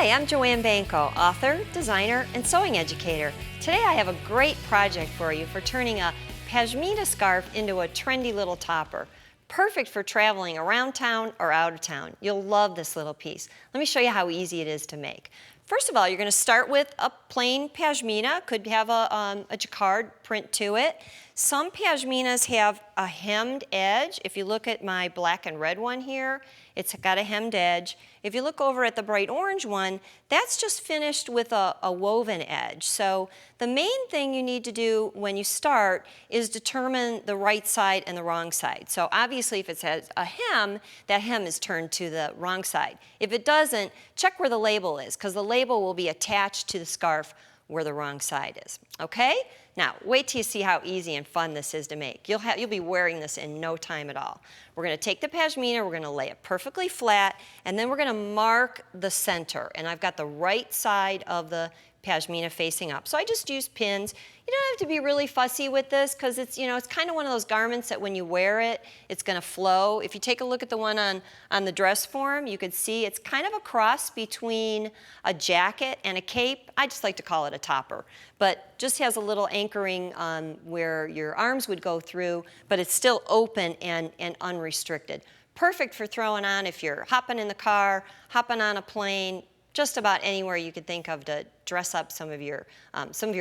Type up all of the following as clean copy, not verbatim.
Hi, I'm Joanne Banko, author, designer, and sewing educator. Today I have a great project for you for turning a pashmina scarf into a trendy little topper. Perfect for traveling around town or out of town. You'll love this little piece. Let me show you how easy it is to make. First of all, you're going to start with a plain pashmina. Could have a jacquard print to it. Some pashminas have a hemmed edge. If you look at my black and red one here, it's got a hemmed edge. If you look over at the bright orange one, that's just finished with a woven edge. So the main thing you need to do when you start is determine the right side and the wrong side. So obviously if it has a hem, that hem is turned to the wrong side. If it doesn't, check where the label is, because the label will be attached to the scarf where the wrong side is. Okay? Now, wait till you see how easy and fun this is to make. You'll be wearing this in no time at all. We're going to take the pashmina, we're going to lay it perfectly flat, and then we're going to mark the center. And I've got the right side of the pashmina facing up. So I just use pins. You don't have to be really fussy with this because it's kind of one of those garments that when you wear it, it's going to flow. If you take a look at the one on the dress form, you can see it's kind of a cross between a jacket and a cape. I just like to call it a topper, but just has a little anchoring where your arms would go through, but it's still open and unrestricted. Perfect for throwing on if you're hopping in the car, hopping on a plane, just about anywhere you could think of to dress up some of your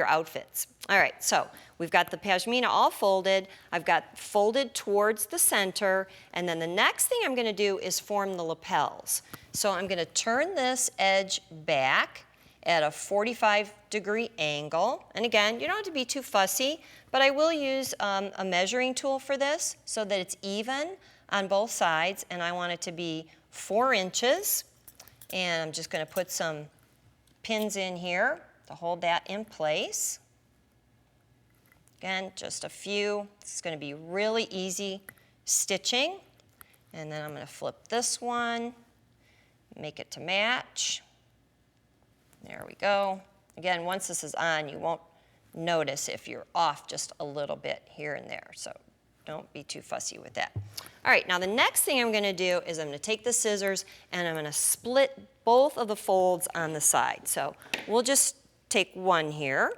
outfits. All right, so we've got the pashmina all folded. I've got folded towards the center, and then the next thing I'm going to do is form the lapels. So I'm going to turn this edge back at a 45-degree angle. And again, you don't have to be too fussy, but I will use a measuring tool for this so that it's even on both sides, and I want it to be 4 inches. And I'm just going to put some pins in here to hold that in place. Again, just a few. This is going to be really easy stitching. And then I'm going to flip this one, make it to match. There we go. Again, once this is on, you won't notice if you're off just a little bit here and there. So don't be too fussy with that. All right, now the next thing I'm going to do is I'm going to take the scissors and I'm going to split both of the folds on the side. So we'll just take one here,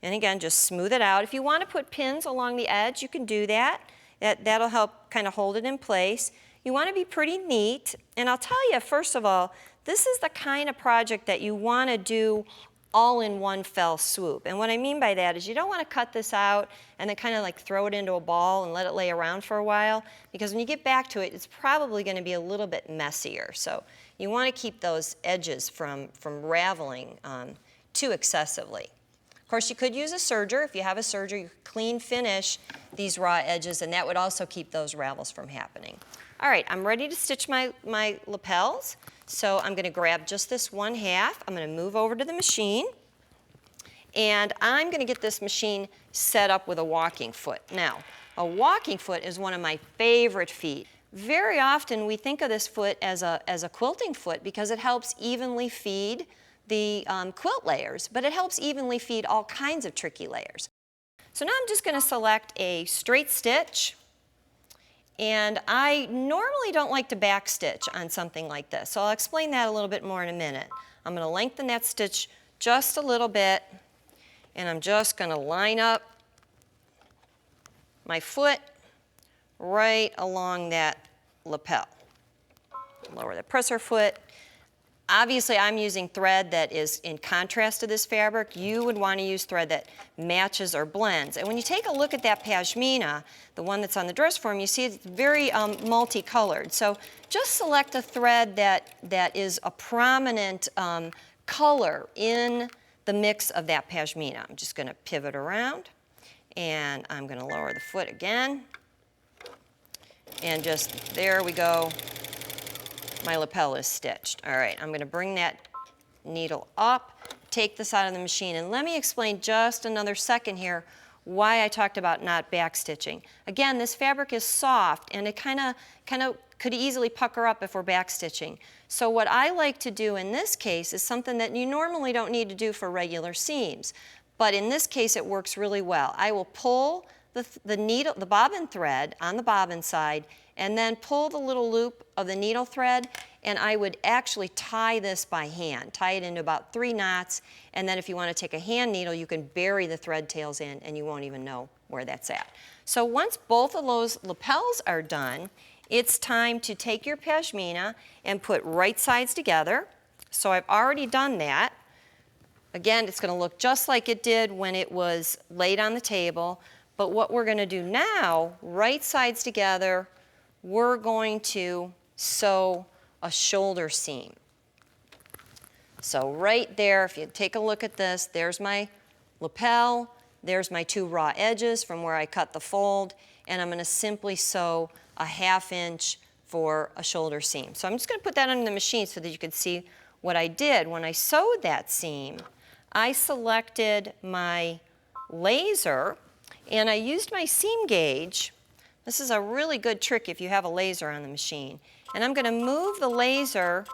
and again, just smooth it out. If you want to put pins along the edge, you can do that. That'll help kind of hold it in place. You want to be pretty neat, and I'll tell you, first of all, this is the kind of project that you want to do all in one fell swoop. And what I mean by that is you don't want to cut this out and then kind of like throw it into a ball and let it lay around for a while, because when you get back to it, it's probably going to be a little bit messier. So you want to keep those edges from raveling too excessively. Of course, you could use a serger. If you have a serger, you could clean finish these raw edges, and that would also keep those ravels from happening. All right, I'm ready to stitch my lapels. So I'm going to grab just this 1/2. I'm going to move over to the machine, and I'm going to get this machine set up with a walking foot. Now, a walking foot is one of my favorite feet. Very often we think of this foot as a quilting foot because it helps evenly feed the quilt layers, but it helps evenly feed all kinds of tricky layers. So now I'm just going to select a straight stitch. And I normally don't like to back stitch on something like this, so I'll explain that a little bit more in a minute. I'm going to lengthen that stitch just a little bit, and I'm just going to line up my foot right along that lapel. Lower the presser foot. Obviously, I'm using thread that is in contrast to this fabric. You would want to use thread that matches or blends. And when you take a look at that pashmina, the one that's on the dress form, you see it's very multicolored. So just select a thread that is a prominent color in the mix of that pashmina. I'm just going to pivot around, and I'm going to lower the foot again. And just, there we go. My lapel is stitched. All right, I'm going to bring that needle up, take this out of the machine, and let me explain just another second here why I talked about not back stitching. Again, this fabric is soft, and it kind of could easily pucker up if we're back stitching. So what I like to do in this case is something that you normally don't need to do for regular seams, but in this case it works really well. I will pull the bobbin thread on the bobbin side, and then pull the little loop of the needle thread, and I would actually tie this by hand, tie it into about 3 knots, and then if you want to take a hand needle, you can bury the thread tails in and you won't even know where that's at. So once both of those lapels are done, it's time to take your pashmina and put right sides together. So I've already done that. Again, it's going to look just like it did when it was laid on the table, but what we're going to do now, right sides together, we're going to sew a shoulder seam. So right there, if you take a look at this, there's my lapel, there's my 2 raw edges from where I cut the fold, and I'm going to simply sew a 1/2 inch for a shoulder seam. So I'm just going to put that on the machine so that you can see what I did. When I sewed that seam, I selected my laser and I used my seam gauge. This is a really good trick if you have a laser on the machine. And I'm going to move the laser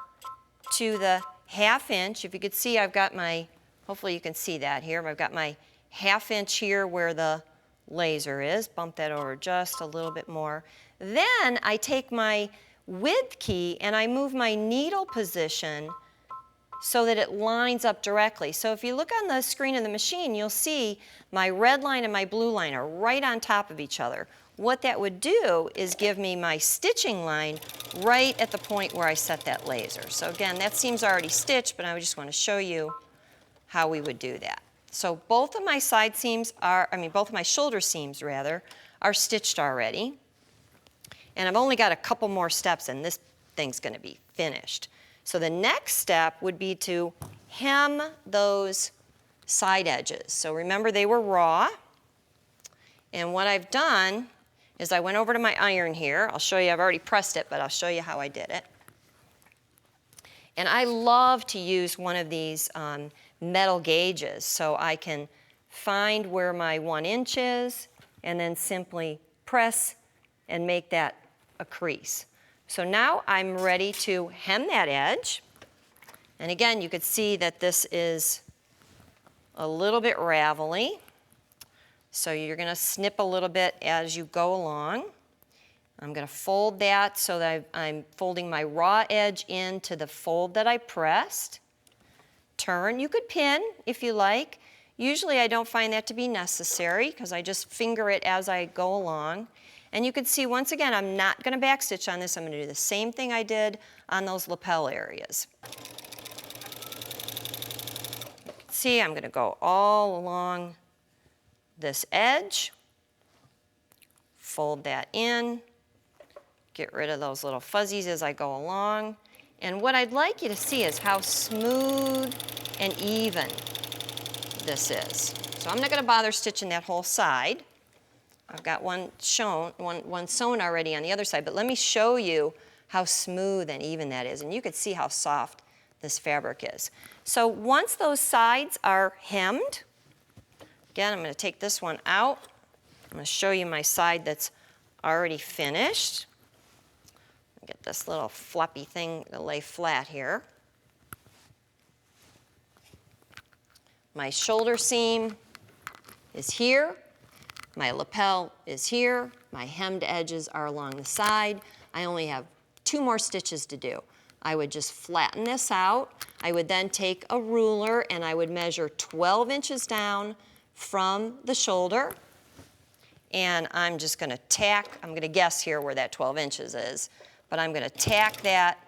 to the 1/2 inch. If you could see, I've got my, hopefully you can see that here, I've got my 1/2 inch here where the laser is. Bump that over just a little bit more. Then I take my width key and I move my needle position so that it lines up directly. So if you look on the screen of the machine, you'll see my red line and my blue line are right on top of each other. What that would do is give me my stitching line right at the point where I set that laser. So again, that seam's already stitched, but I just want to show you how we would do that. So both of my side seams are, both of my shoulder seams rather, are stitched already. And I've only got a couple more steps and this thing's going to be finished. So the next step would be to hem those side edges. So remember they were raw. And what I've done is I went over to my iron here. I'll show you, I've already pressed it, but I'll show you how I did it. And I love to use one of these metal gauges so I can find where my 1 inch is and then simply press and make that a crease. So now I'm ready to hem that edge. And again, you could see that this is a little bit ravelly. So you're going to snip a little bit as you go along. I'm going to fold that so that I'm folding my raw edge into the fold that I pressed. Turn. You could pin if you like. Usually I don't find that to be necessary because I just finger it as I go along. And you can see once again, I'm not going to backstitch on this. I'm going to do the same thing I did on those lapel areas. You can see I'm going to go all along this edge, fold that in, get rid of those little fuzzies as I go along. And what I'd like you to see is how smooth and even this is. So I'm not going to bother stitching that whole side. I've got one sewn already on the other side, but let me show you how smooth and even that is. And you can see how soft this fabric is. So once those sides are hemmed, again, I'm going to take this one out. I'm going to show you my side that's already finished. Get this little floppy thing to lay flat here. My shoulder seam is here. My lapel is here. My hemmed edges are along the side. I only have 2 more stitches to do. I would just flatten this out. I would then take a ruler and I would measure 12 inches down from the shoulder. And I'm just going to tack, I'm going to guess here where that 12 inches is, but I'm going to tack that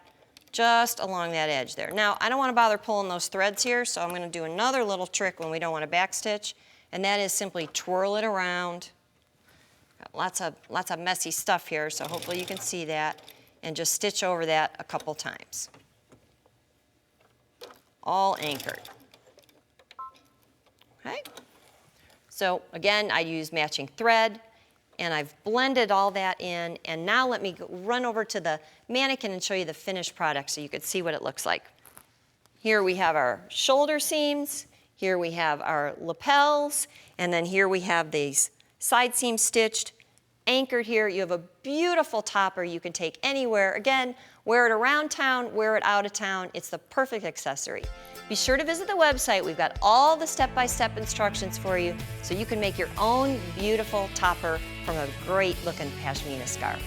just along that edge there. Now, I don't want to bother pulling those threads here, so I'm going to do another little trick when we don't want to backstitch, and that is simply twirl it around. Got lots of messy stuff here, so hopefully you can see that, and just stitch over that a couple times. All anchored. Okay? So again, I use matching thread, and I've blended all that in, and now let me run over to the mannequin and show you the finished product so you can see what it looks like. Here we have our shoulder seams, here we have our lapels, and then here we have these side seams stitched, anchored here. You have a beautiful topper you can take anywhere. Again, wear it around town, wear it out of town. It's the perfect accessory. Be sure to visit the website. We've got all the step-by-step instructions for you so you can make your own beautiful topper from a great looking pashmina scarf.